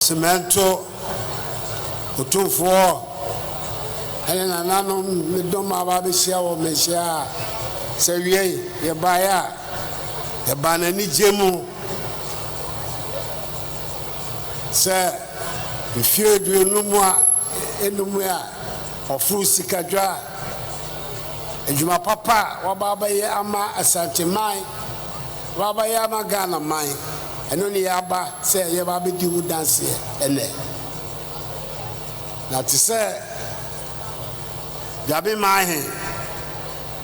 Cemento, Otumfuo, and anano midoma babisia o mesia, Sevier, Yabaya, Yabanani Jemu, Sir, if you do no more, Enumia, or Fusikadra, and Juma Papa, Wabaya Ama Asantehene, Wabaya Ghana mine. And only Abba say you have to dance here and there. Now to say, Gabi Mahe,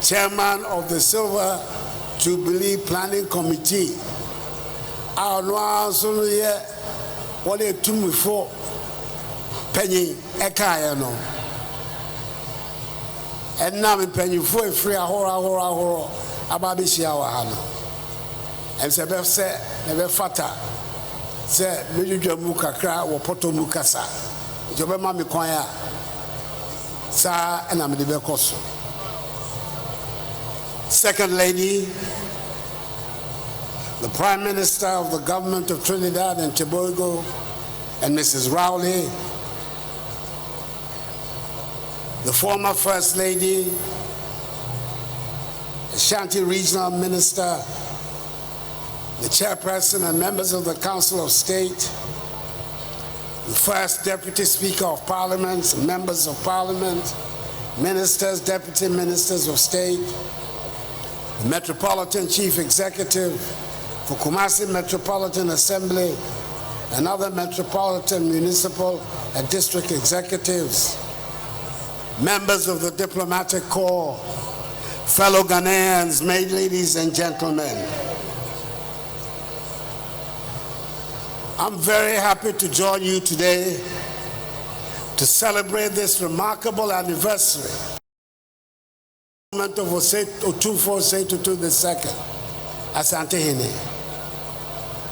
chairman of the Silver Jubilee Planning Committee, our no solo here, what they took me for penny ekayano. And now penny for a free horror about this year. And Sebef said, never fata. Say, Mejuja Mukakra or Poto Mukasa. Jobema Mikwaya. Sa and I'm the Bekoso. Second lady, the Prime Minister of the government of Trinidad and Tobago, and Mrs. Rowley, the former First Lady, Ashanti Regional Minister, the chairperson and members of the Council of State, the first Deputy Speaker of Parliament, members of Parliament, ministers, deputy ministers of state, the Metropolitan Chief Executive for Kumasi Metropolitan Assembly, and other metropolitan, municipal, and district executives, members of the diplomatic corps, fellow Ghanaians, ladies and gentlemen. I'm very happy to join you today to celebrate this remarkable anniversary of Otumfuo II, Asantehene.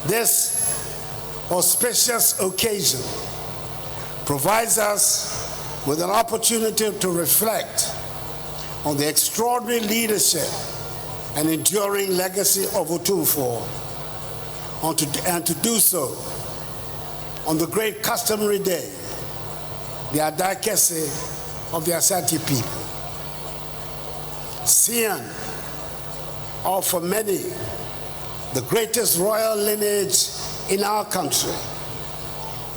This auspicious occasion provides us with an opportunity to reflect on the extraordinary leadership and enduring legacy of Otumfuo, and to do so on the great customary day, the Advocacy of the Asante people. Seeing, or for many, the greatest royal lineage in our country,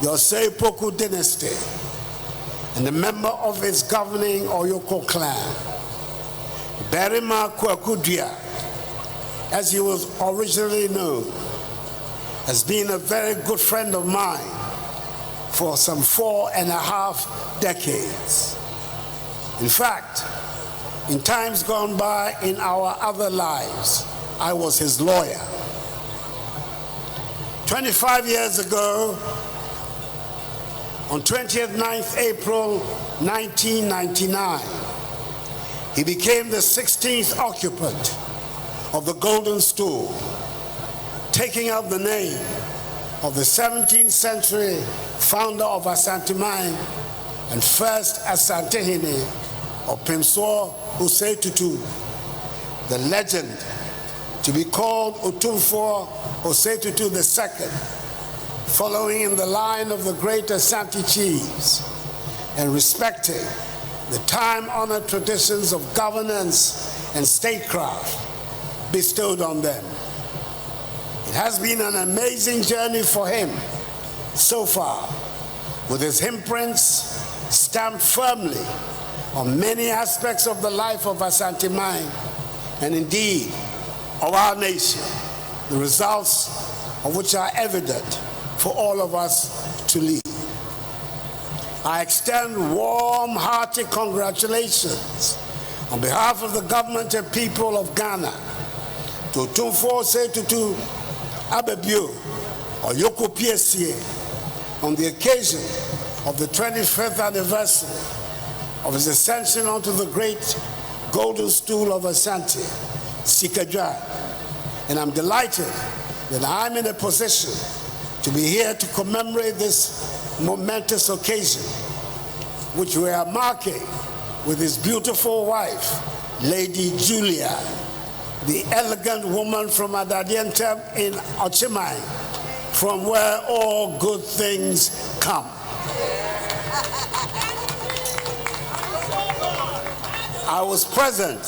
the Osei Poku dynasty, and a member of its governing Oyoko clan, Berima Kwakudia, as he was originally known, has been a very good friend of mine for some 4.5 decades. In fact, in times gone by in our other lives, I was his lawyer. 25 years ago, on 9th April 1999, he became the 16th occupant of the Golden Stool, taking up the name of the 17th century founder of Asantehene and first Asantehene of Pimsor Osei-Tutu, the legend to be called Otumfuo Osei-Tutu II, following in the line of the great Asante chiefs and respecting the time-honored traditions of governance and statecraft bestowed on them. It has been an amazing journey for him so far, with his imprints stamped firmly on many aspects of the life of Asantehene and indeed of our nation, the results of which are evident for all of us to lead. I extend warm-hearted congratulations on behalf of the government and people of Ghana to Otumfuo Osei-Tutu Abebio or Yoko PSA on the occasion of the 25th anniversary of his ascension onto the great golden stool of Asante, Sikadra. And I'm delighted that I'm in a position to be here to commemorate this momentous occasion, which we are marking with his beautiful wife, Lady Julia, the elegant woman from Adadientem in Ochimai, from where all good things come. I was present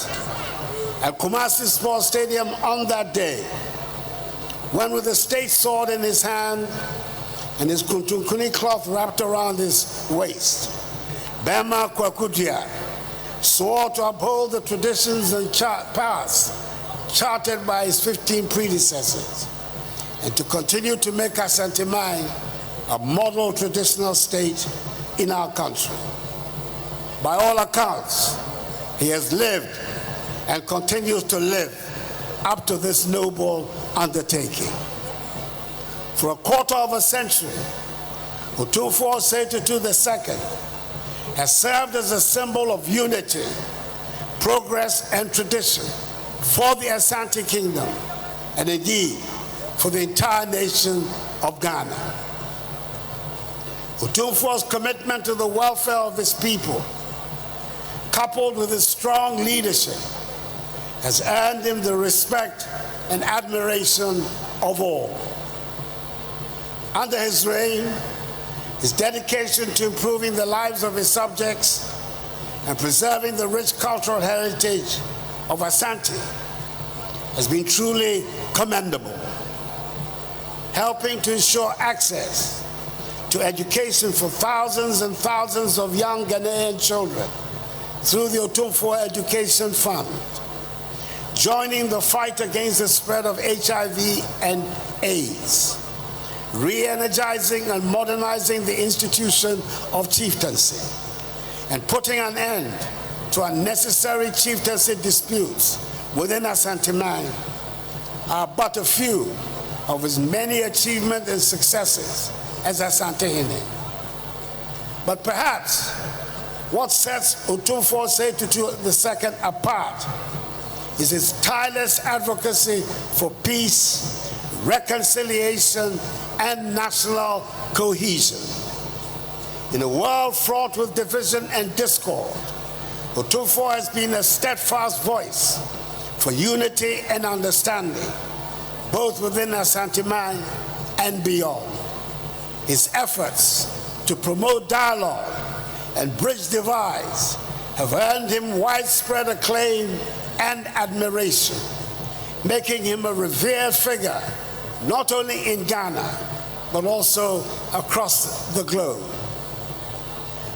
at Kumasi Sports Stadium on that day when, with the state sword in his hand and his kuntunkuni cloth wrapped around his waist, Bema Kwakutia swore to uphold the traditions and paths charted by his 15 predecessors and to continue to make Asantehene a model traditional state in our country. By all accounts, he has lived and continues to live up to this noble undertaking. For a quarter of a century, Otumfuo II has served as a symbol of unity, progress, and tradition for the Asante Kingdom, and indeed for the entire nation of Ghana. Otumfuo's commitment to the welfare of his people, coupled with his strong leadership, has earned him the respect and admiration of all. Under his reign, his dedication to improving the lives of his subjects and preserving the rich cultural heritage of Asante has been truly commendable, helping to ensure access to education for thousands and thousands of young Ghanaian children through the Otumfuo Education Fund, joining the fight against the spread of HIV and AIDS, re-energizing and modernizing the institution of chieftaincy, and putting an end to unnecessary chieftaincy disputes within Asantehene are but a few of his many achievements and successes as Asantehene. But perhaps what sets Otumfuo II apart is his tireless advocacy for peace, reconciliation, and national cohesion. In a world fraught with division and discord, Otumfuo has been a steadfast voice for unity and understanding, both within Asantehene and beyond. His efforts to promote dialogue and bridge divides have earned him widespread acclaim and admiration, making him a revered figure not only in Ghana, but also across the globe.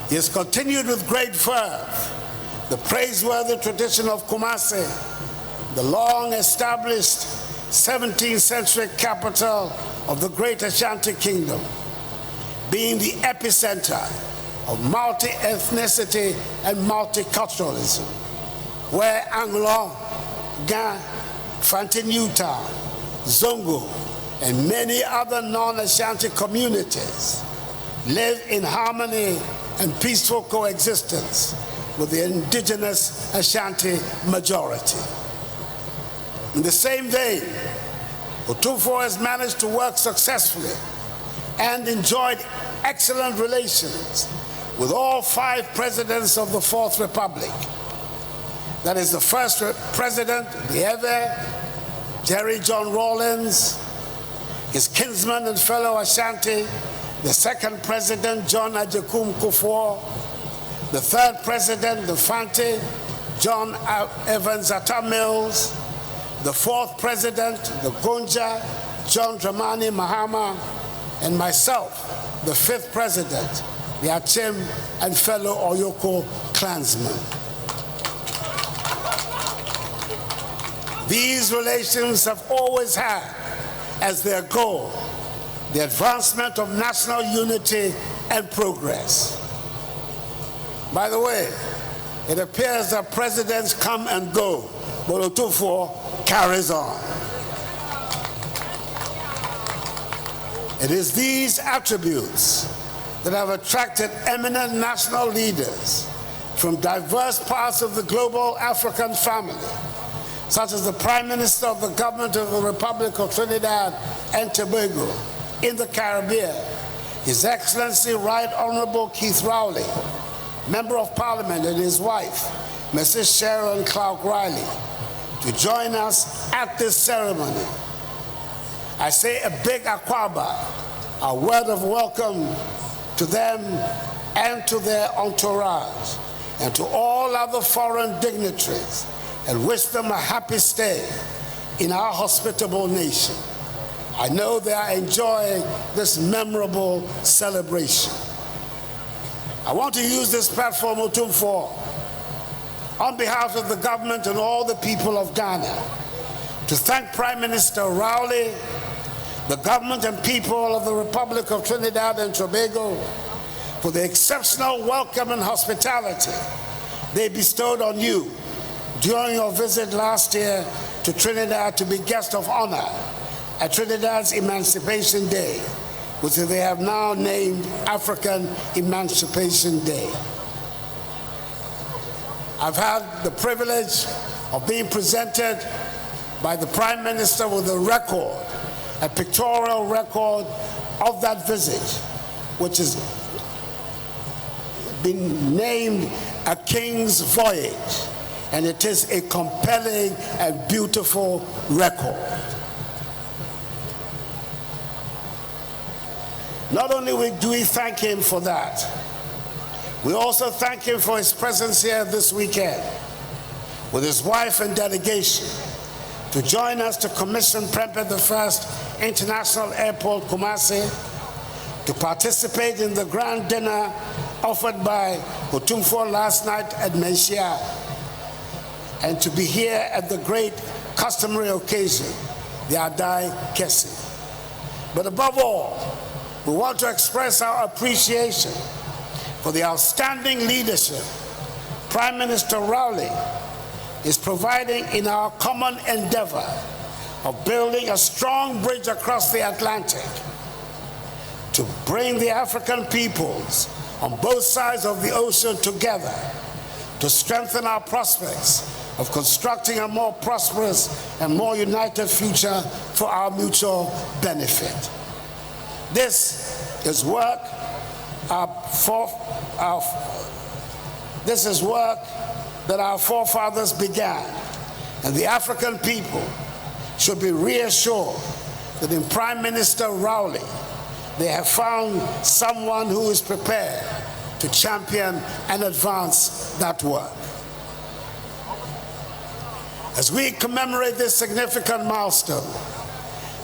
He has continued with great verve the praiseworthy tradition of Kumasi, the long-established 17th century capital of the Great Ashanti Kingdom, being the epicenter of multi-ethnicity and multiculturalism, where Anglon, Ga, Fanti-Newtown, Zongo, and many other non-Ashanti communities live in harmony and peaceful coexistence with the indigenous Ashanti majority. In the same vein, Otumfuo has managed to work successfully and enjoyed excellent relations with all 5 presidents of the Fourth Republic. That is the first president, Bieve, Jerry John Rawlins, his kinsman and fellow Ashanti, the second president, John Ajekum Kufuor, the third president, the Fanti, John Evans Atta Mills, the fourth president, the Gonja, John Dramani Mahama, and myself, the fifth president, the Achim and fellow Oyoko clansmen. These relations have always had as their goal the advancement of national unity and progress. By the way, it appears that presidents come and go, but Otumfuo carries on. It is these attributes that have attracted eminent national leaders from diverse parts of the global African family, such as the Prime Minister of the Government of the Republic of Trinidad and Tobago in the Caribbean, His Excellency Right Honorable Keith Rowley, Member of Parliament, and his wife, Mrs. Sharon Clark Riley, to join us at this ceremony. I say a big akwaba, a word of welcome to them and to their entourage, and to all other foreign dignitaries, and wish them a happy stay in our hospitable nation. I know they are enjoying this memorable celebration. I want to use this platform, Otumfuo, on behalf of the government and all the people of Ghana, to thank Prime Minister Rowley, the government and people of the Republic of Trinidad and Tobago for the exceptional welcome and hospitality they bestowed on you during your visit last year to Trinidad to be guest of honor at Trinidad's Emancipation Day, which they have now named African Emancipation Day. I've had the privilege of being presented by the Prime Minister with a record, a pictorial record of that visit, which has been named A King's Voyage, and it is a compelling and beautiful record. Not only do we thank him for that, we also thank him for his presence here this weekend with his wife and delegation to join us to commission Prempeh I International Airport, Kumasi, to participate in the grand dinner offered by Otumfuo last night at Menchia, and to be here at the great customary occasion, the RtvGhana KeseÄ. But above all, we want to express our appreciation for the outstanding leadership Prime Minister Rowley is providing in our common endeavor of building a strong bridge across the Atlantic to bring the African peoples on both sides of the ocean together to strengthen our prospects of constructing a more prosperous and more united future for our mutual benefit. This is work that our forefathers began, and the African people should be reassured that in Prime Minister Rowley they have found someone who is prepared to champion and advance that work. As we commemorate this significant milestone,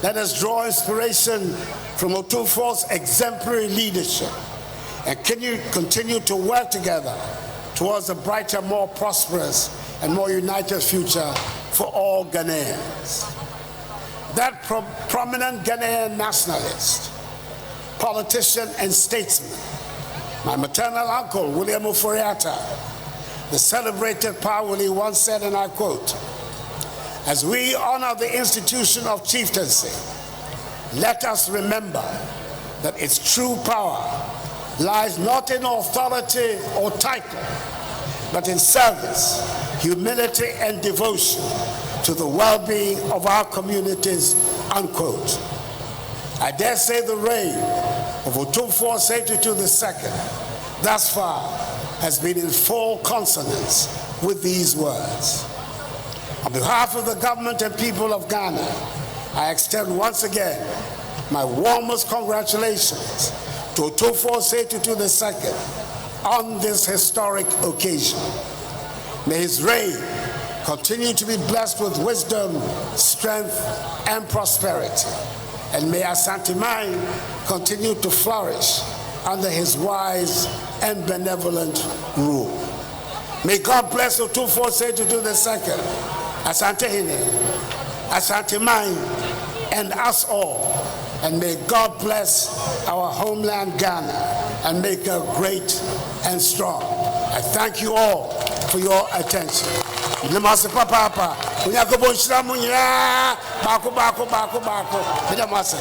let us draw inspiration from Otumfuo's exemplary leadership and continue to work together towards a brighter, more prosperous, and more united future for all Ghanaians. That prominent Ghanaian nationalist, politician, and statesman, my maternal uncle, William Oforiatta, the celebrated Pa Willie, once said, and I quote, "As we honor the institution of chieftaincy, let us remember that its true power lies not in authority or title, but in service, humility, and devotion to the well-being of our communities," unquote. I dare say the reign of Otumfuo II thus far has been in full consonance with these words. On behalf of the government and people of Ghana, I extend once again my warmest congratulations to Otumfuo II on this historic occasion. May his reign continue to be blessed with wisdom, strength, and prosperity. And may Asantehene continue to flourish under his wise and benevolent rule. May God bless Otumfuo II, Asantehene, Asantehene, and us all. And may God bless our homeland Ghana and make it great and strong. I thank you all for your attention. Namase papa, unyako bonshira munyira, bako. Namase.